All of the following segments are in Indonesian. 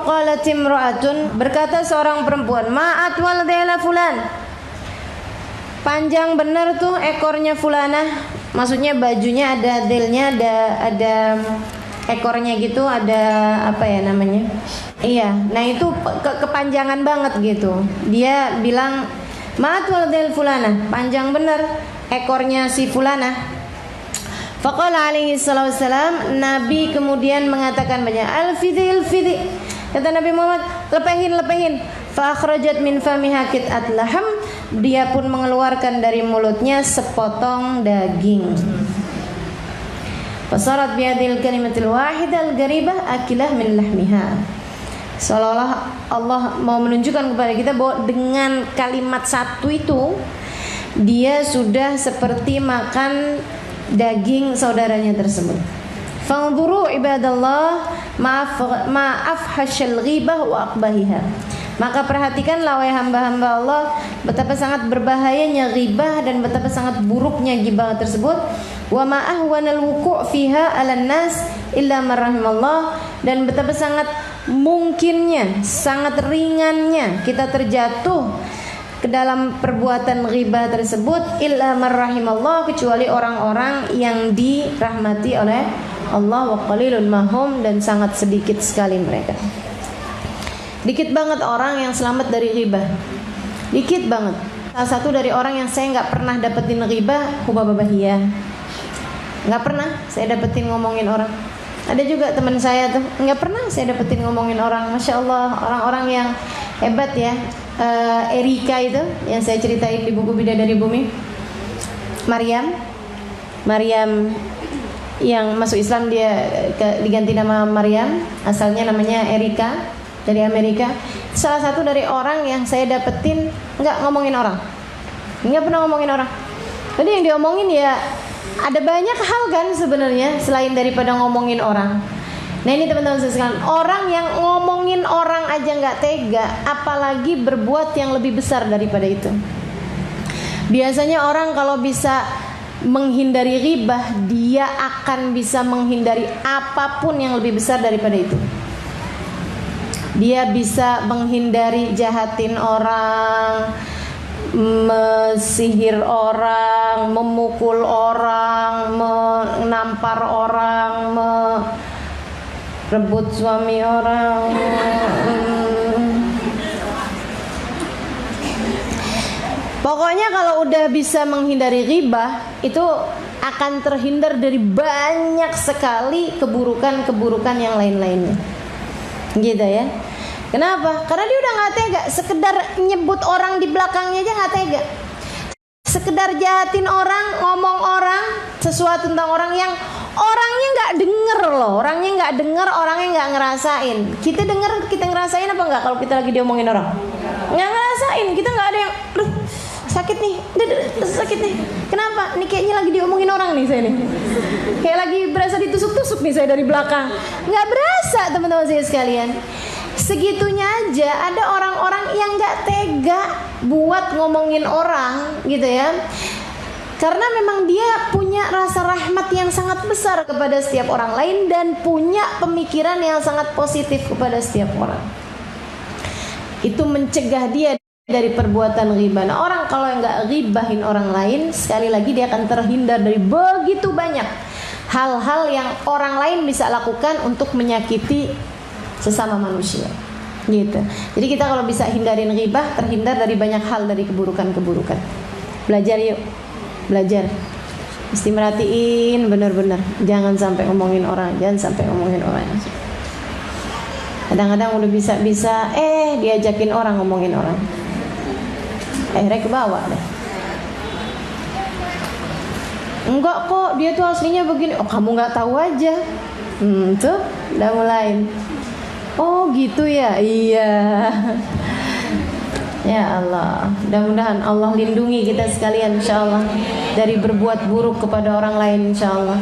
faqalat imra'atun, berkata seorang perempuan, ma atwal dhila fulan, panjang bener tuh ekornya fulanah. Maksudnya bajunya ada delnya, ada ekornya gitu, ada apa ya namanya? Iya, nah itu kepanjangan banget gitu. Dia bilang ma atwal dhil fulanah, panjang bener ekornya si fulanah. Faqala alaihi salatu wassalam, Nabi kemudian mengatakan banyak, al-fidi. Kata Nabi Muhammad, lepehin. Fa akhrajat min famiha qit'at laham, dia pun mengeluarkan dari mulutnya sepotong daging. Fasarat biadil kalimatil wahidah al-garibah akilah min lahmiha. Seolah-olah Allah mau menunjukkan kepada kita bahwa dengan kalimat satu itu dia sudah seperti makan daging saudaranya tersebut. Fanzuru ibadallah ma'afhashal ghibah wa aqbahiha. Maka perhatikanlah wahai hamba-hamba Allah, betapa sangat berbahayanya ghibah dan betapa sangat buruknya ghibah tersebut. Wa ma ahwanal wuqu' fiha 'alan nas illa man rahimallah, dan betapa sangat mungkinnya, sangat ringannya kita terjatuh ke dalam perbuatan ghibah tersebut illa man rahimallah, kecuali orang-orang yang dirahmati oleh Allah. Wa qalilun mahum, dan sangat sedikit sekali mereka. Dikit banget orang yang selamat dari ghibah, dikit banget. Salah satu dari orang yang saya nggak pernah dapetin ghibah, hubababahiyah, nggak pernah saya dapetin ngomongin orang. Ada juga teman saya tuh nggak pernah saya dapetin ngomongin orang. Masya Allah, orang-orang yang hebat ya. Erika itu yang saya ceritain di buku Bidadari Bumi, Maryam yang masuk Islam, dia diganti nama Maryam, asalnya namanya Erika, dari Amerika. Salah satu dari orang yang saya dapetin nggak ngomongin orang, nggak pernah ngomongin orang. Jadi yang diomongin ya ada banyak hal kan sebenarnya selain daripada ngomongin orang. Nah ini teman-teman sekalian, orang yang ngomongin orang aja nggak tega, apalagi berbuat yang lebih besar daripada itu. Biasanya orang kalau bisa menghindari ghibah, dia akan bisa menghindari apapun yang lebih besar daripada itu. Dia bisa menghindari jahatin orang, mesihir orang, memukul orang, menampar orang, rebut suami orang. Pokoknya kalau udah bisa menghindari ghibah, itu akan terhindar dari banyak sekali keburukan-keburukan yang lain-lainnya. Gitu ya. Kenapa? Karena dia udah gak tega. Sekedar nyebut orang di belakangnya aja gak tega. Sekedar jahatin orang, ngomong orang, sesuatu tentang orang yang orangnya nggak denger loh, orangnya nggak ngerasain. Kita denger, kita ngerasain apa nggak kalau kita lagi diomongin orang? Nggak ngerasain, kita nggak ada yang sakit nih. Kenapa? Ini kayaknya lagi diomongin orang nih saya nih. Kayak lagi berasa ditusuk-tusuk nih saya dari belakang. Nggak berasa teman-teman saya sekalian. Segitunya aja ada orang-orang yang nggak tega buat ngomongin orang gitu ya. Karena memang dia punya rasa rahmat yang sangat besar kepada setiap orang lain dan punya pemikiran yang sangat positif kepada setiap orang. Itu mencegah dia dari perbuatan ghibah. Nah, orang kalau nggak ghibahin orang lain, sekali lagi dia akan terhindar dari begitu banyak hal-hal yang orang lain bisa lakukan untuk menyakiti sesama manusia. Gitu. Jadi kita kalau bisa hindarin ghibah, terhindar dari banyak hal, dari keburukan-keburukan. Belajar yuk. Belajar, mesti merhatiin benar-benar, jangan sampai ngomongin orang, Kadang-kadang udah bisa diajakin orang ngomongin orang, rek ke bawah deh. Enggak kok, dia tuh aslinya begini. Oh kamu nggak tahu aja. Tuh udah mulai. Oh gitu ya, iya. Ya Allah, mudah-mudahan Allah lindungi kita sekalian insyaallah dari berbuat buruk kepada orang lain insyaallah.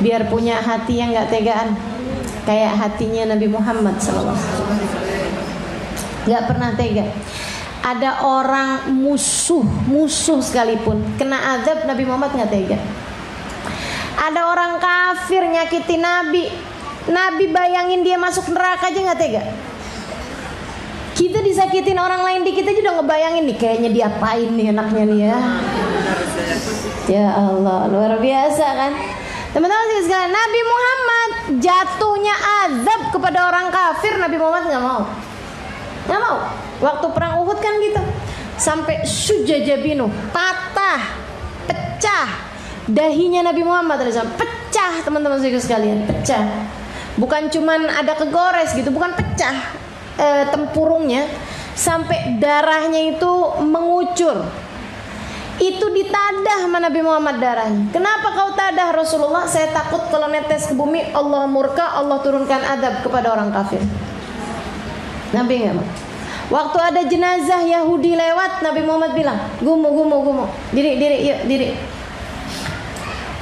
Biar punya hati yang gak tegaan kayak hatinya Nabi Muhammad SAW. Gak pernah tega. Ada orang musuh sekalipun kena azab, Nabi Muhammad gak tega. Ada orang kafir nyakitin Nabi bayangin dia masuk neraka aja gak tega. Kita disakitin orang lain dikit aja udah ngebayangin nih kayaknya diapain nih anaknya nih ya. Ya Allah, luar biasa kan. Teman-teman sekalian, Nabi Muhammad jatuhnya azab kepada orang kafir, Nabi Muhammad nggak mau. Nggak mau. Waktu perang Uhud kan gitu. Sampai sujajabinu, patah, pecah dahinya Nabi Muhammad SAW. Pecah teman-teman sekalian, pecah. Bukan cuman ada kegores gitu, bukan pecah tempurungnya, sampai darahnya itu mengucur. Itu ditadah sama Nabi Muhammad darahnya. Kenapa kau tadah Rasulullah? Saya takut kalau netes ke bumi Allah murka, Allah turunkan adab kepada orang kafir. Nabi nggak mau. Waktu ada jenazah Yahudi lewat, Nabi Muhammad bilang, gumu, diri, yuk, diri.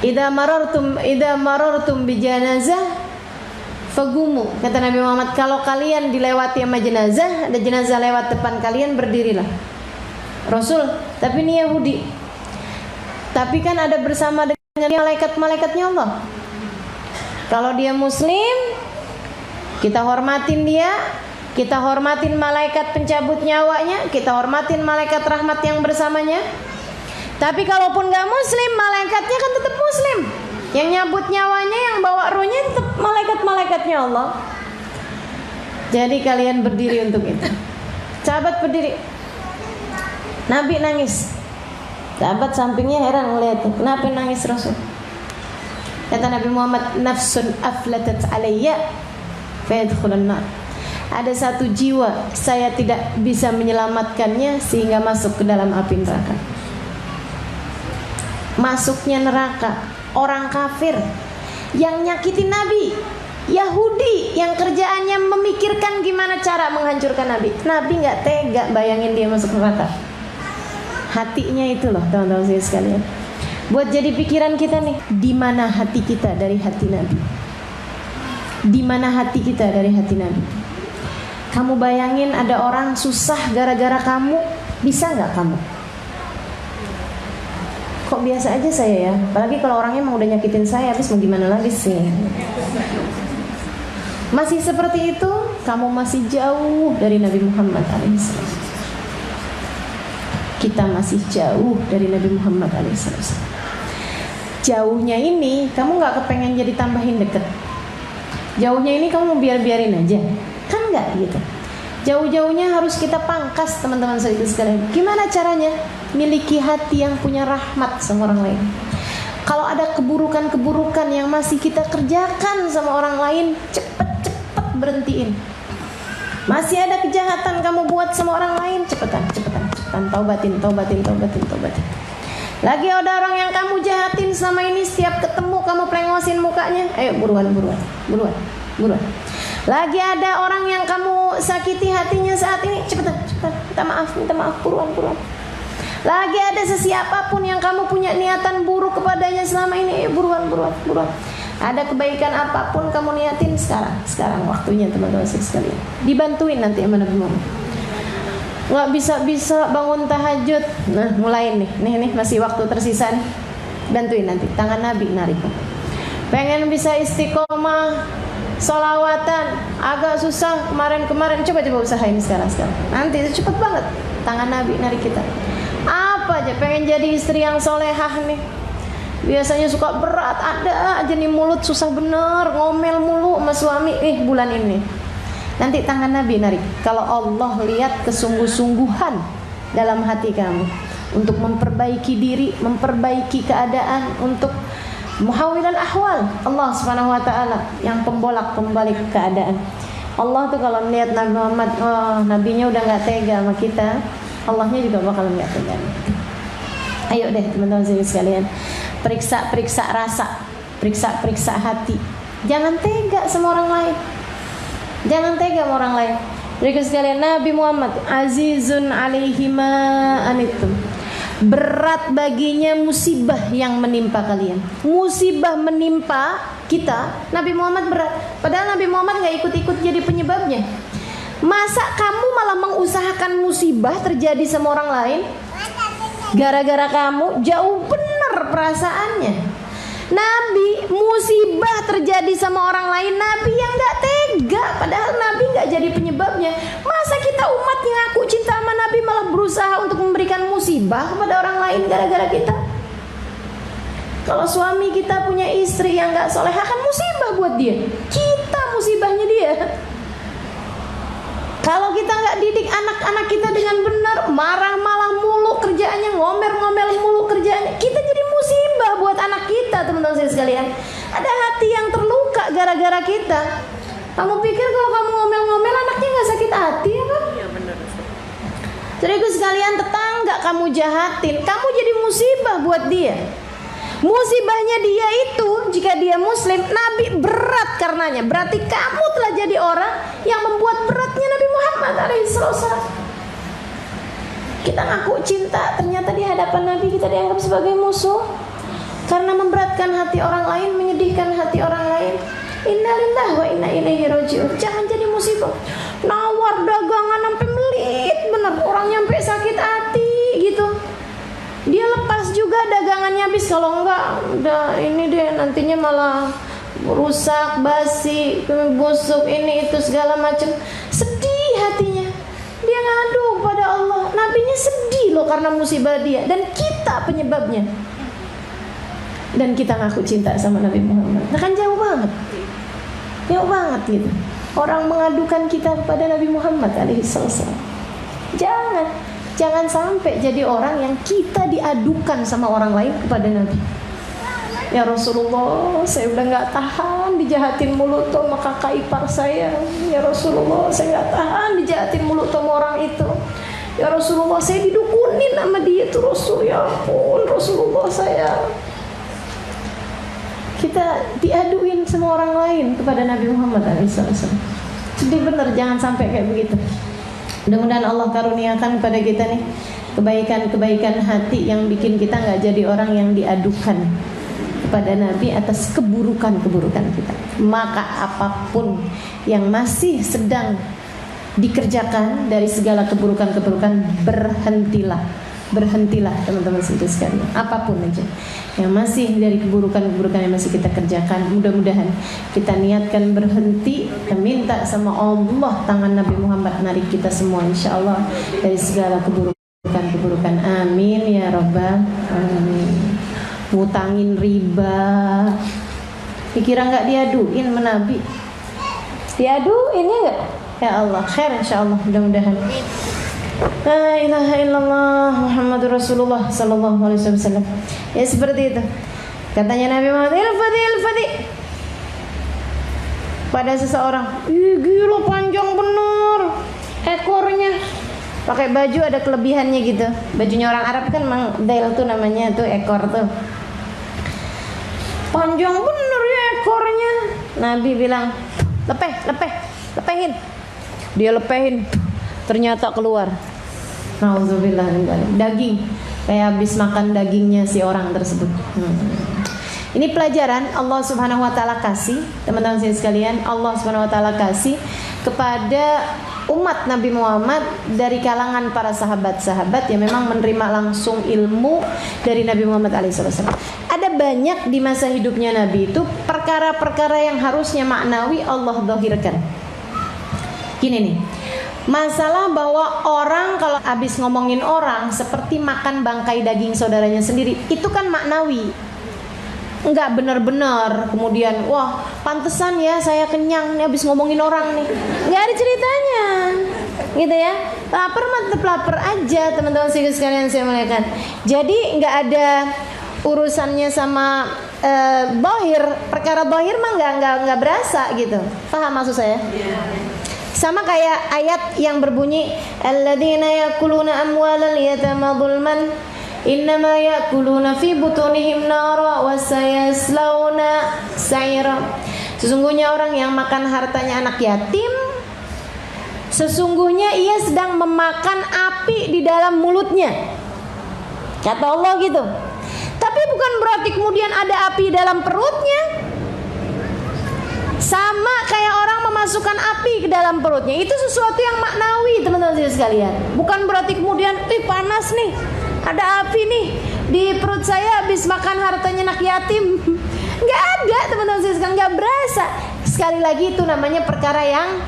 Idza marartum bi janazah fagumu, kata Nabi Muhammad, kalau kalian dilewati sama jenazah, ada jenazah lewat depan kalian, berdirilah. Rasul, tapi ini Yahudi. Tapi kan ada bersama dengan malaikat-malaikatnya Allah. Kalau dia muslim, kita hormatin dia, kita hormatin malaikat pencabut nyawanya, kita hormatin malaikat rahmat yang bersamanya. Tapi kalaupun gak muslim, malaikatnya kan tetap muslim. Yang nyabut nyawanya, yang bawa ruhnya tetap malaikat-malaikatnya Allah. Jadi kalian berdiri untuk itu. Sahabat berdiri. Nabi nangis. Sahabat sampingnya heran ngeliat, kenapa nangis Rasul? Kata Nabi Muhammad, nafsun aflatat alayya fayadkhulun nar. Ada satu jiwa, saya tidak bisa menyelamatkannya sehingga masuk ke dalam api neraka. Masuknya neraka orang kafir yang nyakitin Nabi, Yahudi yang kerjaannya memikirkan gimana cara menghancurkan Nabi. Nabi nggak tega bayangin dia masuk neraka. Hatinya itu loh teman-teman sekalian. Buat jadi pikiran kita nih, di mana hati kita dari hati Nabi? Di mana hati kita dari hati Nabi? Kamu bayangin ada orang susah gara-gara kamu, bisa nggak kamu? Kok biasa aja saya ya, apalagi kalau orangnya emang udah nyakitin saya, habis mau gimana lagi sih? Masih seperti itu, kamu masih jauh dari Nabi Muhammad SAW. Kita masih jauh dari Nabi Muhammad SAW. Jauhnya ini, kamu gak kepengen jadi tambahin deket. Jauhnya ini kamu mau biarin aja, kan gak gitu. Jauh-jauhnya harus kita pangkas teman-teman sekalian. Gimana caranya? Miliki hati yang punya rahmat sama orang lain. Kalau ada keburukan-keburukan yang masih kita kerjakan sama orang lain, cepet-cepet berhentiin. Masih ada kejahatan kamu buat sama orang lain, cepetan, taubatin. Lagi ada orang yang kamu jahatin selama ini, setiap ketemu kamu plengosin mukanya, ayo buruan. Lagi ada orang yang kamu sakiti hatinya saat ini, cepetan, minta maaf, buruan. Lagi ada sesiapapun yang kamu punya niatan buruk kepadanya selama ini, buruan. Ada kebaikan apapun kamu niatin sekarang waktunya teman-teman sekalian. Dibantuin nanti sama Nabi Muhammad. Nggak bisa bangun tahajud. Nah, mulai nih masih waktu tersisa nih. Bantuin nanti, tangan Nabi narik. Pengen bisa istiqomah, sholawatan, agak susah kemarin, coba usahain sekarang. Nanti itu cepet banget, tangan Nabi narik kita. Apa aja, pengen jadi istri yang solehah nih, biasanya suka berat, ada aja nih mulut susah bener, ngomel mulu sama suami, bulan ini nanti tangan Nabi narik. Kalau Allah lihat kesungguh-sungguhan dalam hati kamu untuk memperbaiki diri, memperbaiki keadaan, untuk muhawilal ahwal, Allah subhanahu wa ta'ala yang pembolak-pembalik keadaan. Allah tuh kalau melihat Nabi Muhammad, nabinya udah gak tega sama kita, Allahnya juga bakal gak tega. Ayo deh teman-teman sekalian, periksa rasa, periksa hati. Jangan tega sama orang lain. Jadi sekalian, Nabi Muhammad azizun alaihi ma anittum, berat baginya musibah yang menimpa kalian. Musibah menimpa kita, Nabi Muhammad berat. Padahal Nabi Muhammad gak ikut-ikut jadi penyebabnya. Masa kamu malah mengusahakan musibah terjadi sama orang lain? Gara-gara kamu, jauh bener perasaannya. Nabi musibah terjadi sama orang lain, Nabi yang gak tega, padahal Nabi gak jadi penyebabnya. Masa kita umat musibah kepada orang lain gara-gara kita. Kalau suami kita punya istri yang gak solehah, kan musibah buat dia. Kita musibahnya dia. Kalau kita gak didik anak-anak kita dengan benar, marah-malah mulu kerjaannya, ngomel-ngomel mulu kerjaannya, kita jadi musibah buat anak kita, teman-teman saya sekalian. Ada hati yang terluka gara-gara kita. Kamu pikir kalau kamu ngomel-ngomel anaknya gak sakit hati ya kan? Iya benar. Jadi sekalian, tetangga kamu jahatin, kamu jadi musibah buat dia. Musibahnya dia itu, jika dia muslim, Nabi berat karenanya. Berarti kamu telah jadi orang yang membuat beratnya Nabi Muhammad SAW. Kita ngaku cinta, ternyata di hadapan Nabi kita dianggap sebagai musuh. Karena memberatkan hati orang lain, menyedihkan hati orang lain. Innalillahi wa inna ilaihi raji'un. Jangan jadi musibah. Nawar dagangan sampai melit, bener orang nyampe sakit hati gitu. Dia lepas juga dagangannya habis, kalau enggak udah ini deh nantinya malah rusak, basi, busuk, ini itu segala macam. Sedih hatinya. Dia ngadu pada Allah. Nabinya sedih loh karena musibah dia, dan kita penyebabnya. Dan kita ngaku cinta sama Nabi Muhammad. Nah kan jauh banget. Jauh banget gitu. Orang mengadukan kita kepada Nabi Muhammad alaihissalam. Jangan sampai jadi orang yang kita diadukan sama orang lain kepada Nabi. Ya Rasulullah, saya udah gak tahan dijahatin mulut sama kakak ipar saya. Ya Rasulullah, saya gak tahan dijahatin mulut sama orang itu. Ya Rasulullah, saya didukunin sama dia tuh Rasul. Ya ampun Rasulullah, saya. Kita diaduin sama orang lain kepada Nabi Muhammad SAW. Sedih bener, jangan sampai kayak begitu. Mudah-mudahan Allah karuniakan kepada kita nih kebaikan-kebaikan hati yang bikin kita gak jadi orang yang diadukan kepada Nabi atas keburukan-keburukan kita. Maka apapun yang masih sedang dikerjakan dari segala keburukan-keburukan, berhentilah teman-teman sekalian. Apapun aja yang masih dari keburukan-keburukan yang masih kita kerjakan, mudah-mudahan kita niatkan berhenti dan minta sama Allah tangan Nabi Muhammad narik kita semua insyaallah dari segala keburukan-keburukan. Amin ya rabbal alamin. Ngutangin riba, dikira nggak diaduin sama Nabi? Diaduin ya nggak? Ya Allah, khair insyaallah, mudah-mudahan. La ilaha illallah Muhammadur Rasulullah sallallahu alaihi wasallam. Ya seperti itu. Katanya Nabi Muhammad, ilfadi pada seseorang, gila panjang bener ekornya. Pakai baju ada kelebihannya gitu. Bajunya orang Arab kan memang dail tuh namanya tuh ekor tuh. Panjang bener ya ekornya. Nabi bilang, lepehin. Dia lepehin. Ternyata keluar, nauzubillah, daging, kayak habis makan dagingnya si orang tersebut. Ini pelajaran Allah Subhanahu Wa Taala kasih, teman-teman sekalian. Allah Subhanahu Wa Taala kasih kepada umat Nabi Muhammad dari kalangan para sahabat-sahabat yang memang menerima langsung ilmu dari Nabi Muhammad SAW. Ada banyak di masa hidupnya Nabi itu perkara-perkara yang harusnya maknawi Allah zahirkan. Gini nih. Masalah bahwa orang kalau habis ngomongin orang seperti makan bangkai daging saudaranya sendiri, itu kan maknawi. Enggak benar-benar kemudian, wah pantesan ya saya kenyang nih habis ngomongin orang nih. Enggak ada ceritanya. Gitu ya. Lapar mah lapar aja teman-teman sekalian saya muliakan. Jadi enggak ada urusannya sama bahir, perkara bahir mah enggak berasa gitu. Paham maksud saya? Sama kayak ayat yang berbunyi alladzina yakuluna amwalal yatama zulman innama yakuluna fi butunihim nara wa sayaslawna sa'ira. Sesungguhnya orang yang makan hartanya anak yatim, sesungguhnya ia sedang memakan api di dalam mulutnya. Kata Allah gitu. Tapi bukan berarti kemudian ada api dalam perutnya. Sama kayak orang memasukkan api ke dalam perutnya. Itu sesuatu yang maknawi teman-teman sekalian. Bukan berarti kemudian panas nih, ada api nih di perut saya habis makan hartanya anak yatim. Nggak ada teman-teman sekalian, nggak berasa. Sekali lagi itu namanya perkara yang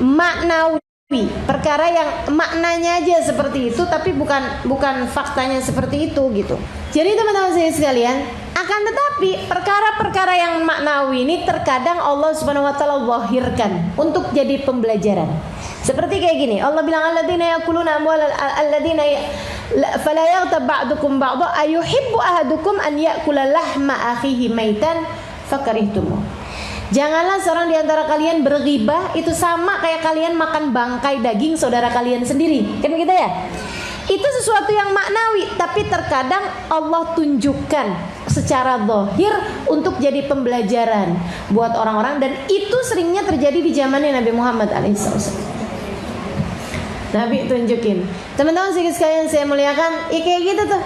maknawi. perkara yang maknanya aja seperti itu tapi bukan faktanya seperti itu gitu. Jadi teman-teman saya sekalian, akan tetapi perkara-perkara yang maknawi ini terkadang Allah Subhanahu wa taala zahirkan untuk jadi pembelajaran. Seperti kayak gini, Allah bilang alladzina yakuluna amwal alladzina fala yaghtab ba'dukum ba'dha ayuhibbu ahadukum an ya'kula lahma akhihi maitan fakarihtumu. Janganlah seorang di antara kalian berghibah, itu sama kayak kalian makan bangkai daging saudara kalian sendiri. Kan gitu ya? Itu sesuatu yang maknawi, tapi terkadang Allah tunjukkan secara zahir untuk jadi pembelajaran buat orang-orang, dan itu seringnya terjadi di zamannya Nabi Muhammad alaihissalam. Nabi tunjukin. Teman-teman sekalian saya muliakan, kayak gitu tuh.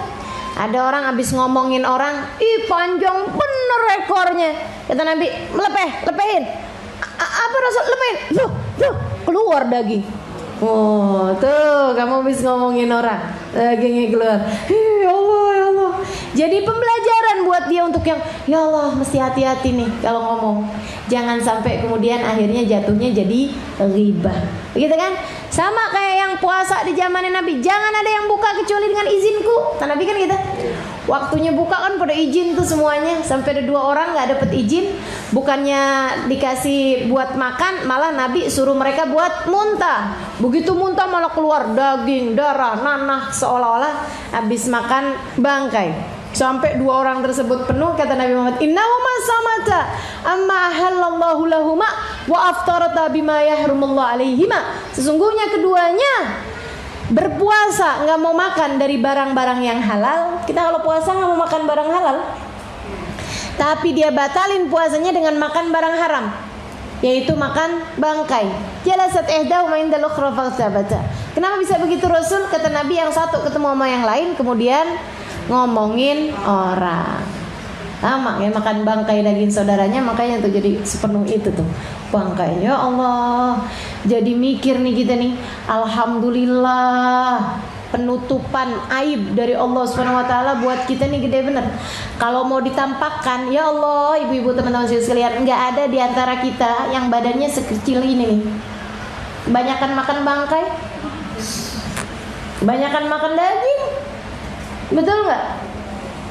Ada orang habis ngomongin orang, panjang bener ekornya. Kata Nabi, lepehin. Apa Rasul? Lepehin. Loh, keluar daging. Oh, tuh kamu habis ngomongin orang, dagingnya keluar. Ya Allah. Jadi pembelajaran buat dia untuk yang, ya Allah, mesti hati-hati nih kalau ngomong. Jangan sampai kemudian akhirnya jatuhnya jadi ghibah. Begitu kan? Sama kayak yang puasa di zaman Nabi, jangan ada yang buka kecuali dengan izinku. Nabi kan gitu. Waktunya buka kan pada izin tuh semuanya. Sampai ada 2 orang nggak dapet izin, bukannya dikasih buat makan, malah Nabi suruh mereka buat muntah. Begitu muntah malah keluar daging, darah, nanah, seolah-olah habis makan bangkai. Sampai 2 orang tersebut penuh, kata Nabi Muhammad, innahuma samata amma halallahu lahuma wa aftarata bima yahrumullah alaihima. Sesungguhnya keduanya berpuasa, nggak mau makan dari barang-barang yang halal. Kita kalau puasa nggak mau makan barang halal, tapi dia batalin puasanya dengan makan barang haram, yaitu makan bangkai. Jalasat ihdahuma indal ukhra faghtabata. Kenapa bisa begitu Rasul? Kata Nabi, yang satu ketemu sama yang lain kemudian ngomongin orang. Sama ya, makan bangkai daging saudaranya, makanya tuh jadi sepenuh itu tuh bangkai. Ya Allah, jadi mikir nih kita nih, alhamdulillah penutupan aib dari Allah Subhanahu wa taala buat kita nih gede bener. Kalau mau ditampakkan, ya Allah, ibu-ibu teman-teman sekalian, enggak ada di antara kita yang badannya sekecil ini nih. Kebanyakan makan bangkai, kebanyakan makan daging. Betul nggak?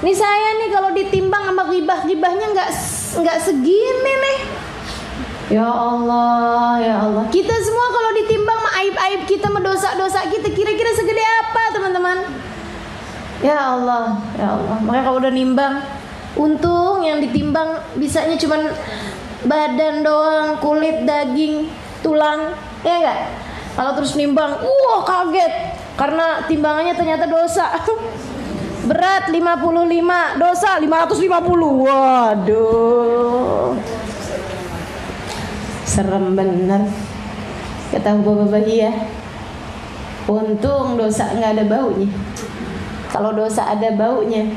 Nih saya nih kalau ditimbang sama ghibahnya nggak segini nih. Ya Allah. Kita semua kalau ditimbang sama aib-aib kita, sama dosa-dosa kita, kira-kira segede apa teman-teman? Ya Allah. Makanya kalau udah nimbang, untung yang ditimbang bisanya cuman badan doang, kulit, daging, tulang, ya nggak? Kalau terus nimbang, kaget karena timbangannya ternyata dosa. Berat 55, dosa 550. Waduh, serem bener. Kata Bapak ya, untung dosa nggak ada baunya. Kalau dosa ada baunya,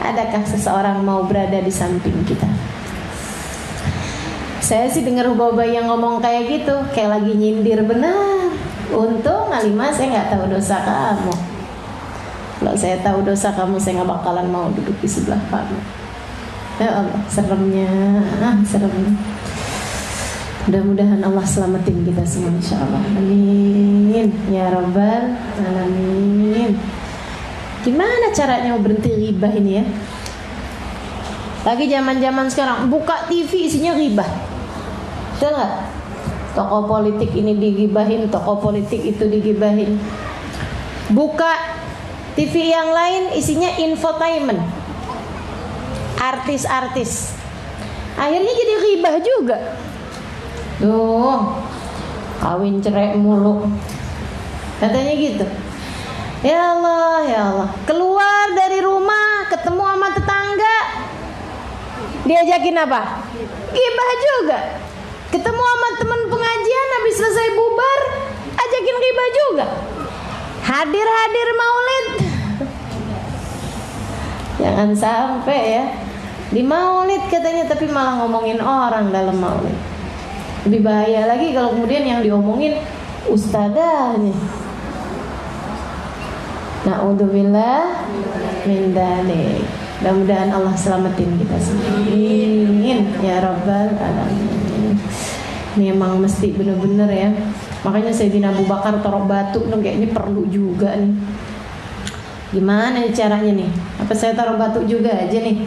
adakah seseorang mau berada di samping kita? Saya sih dengar Bapak yang ngomong kayak gitu, kayak lagi nyindir benar. Untung Alimah saya nggak tahu dosa kamu. Kalau saya tahu dosa kamu, saya nggak bakalan mau duduk di sebelah kamu. Ya Allah, seremnya. Mudah-mudahan Allah selamatin kita semua, insyaallah. Amin ya rabbal alamin. Gimana caranya berhenti ghibah ini ya? Lagi zaman-zaman sekarang, buka TV isinya ghibah. Betul nggak? Tokoh politik ini digibahin, tokoh politik itu digibahin. Buka TV yang lain isinya infotainment, artis-artis. Akhirnya jadi ghibah juga. Tuh, kawin cerai mulu, katanya gitu. Ya Allah. Keluar dari rumah, ketemu sama tetangga, diajakin apa? Ghibah juga. Ketemu sama teman pengajian, habis selesai bubar, ajakin ghibah juga. Hadir maulid, jangan sampai ya di maulid katanya, tapi malah ngomongin orang dalam maulid. Lebih bahaya lagi kalau kemudian yang diomongin ustadzahnya. Na'udzubillah min dzalik. Mudah-mudahan Allah selamatin kita semua. Amin ya rabbal alamin. memang mesti bener-bener ya. Makanya Sayyidina Abu Bakar taruh batu tuh kayaknya perlu juga nih. Gimana caranya nih? Apa saya taruh batu juga aja nih?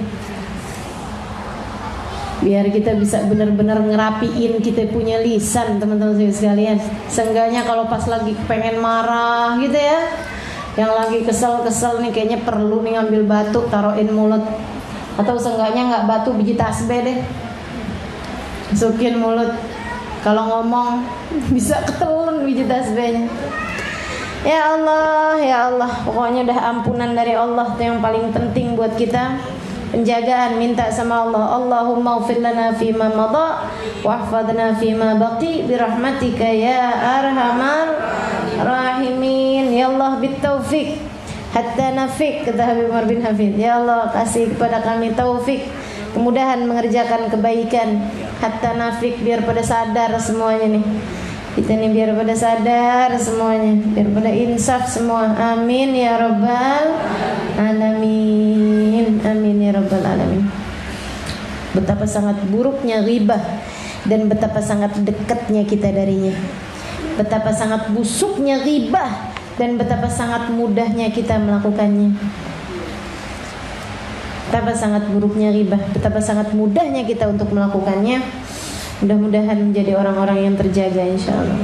Biar kita bisa benar-benar ngerapiin kita punya lisan, teman-teman sekalian. Seenggaknya kalau pas lagi pengen marah gitu ya, yang lagi kesel-kesel nih kayaknya perlu nih ngambil batu taruhin mulut. Atau seenggaknya nggak batu, biji tasbih deh, masukin mulut. Kalau ngomong bisa ketelan biji tasbihnya. Ya Allah, pokoknya udah ampunan dari Allah itu yang paling penting buat kita. Penjagaan, minta sama Allah. Allahumma ighfir lana fima madha wahfadna fima baqi birahmatika ya arhamar rahimin. Ya Allah bitaufik hatta nafik, kata Habib Umar bin Hafid. Ya Allah kasih kepada kami taufik, kemudahan mengerjakan kebaikan, hatta nafik, biar pada sadar semuanya nih. Kita nih biar pada sadar semuanya, biar pada insaf semua. Amin ya rabbal alamin. Amin ya rabbal alamin. Betapa sangat buruknya ghibah dan betapa sangat dekatnya kita darinya. Betapa sangat busuknya ghibah dan betapa sangat mudahnya kita melakukannya. Betapa sangat buruknya ghibah, betapa sangat mudahnya kita untuk melakukannya. Mudah-mudahan menjadi orang-orang yang terjaga insyaallah.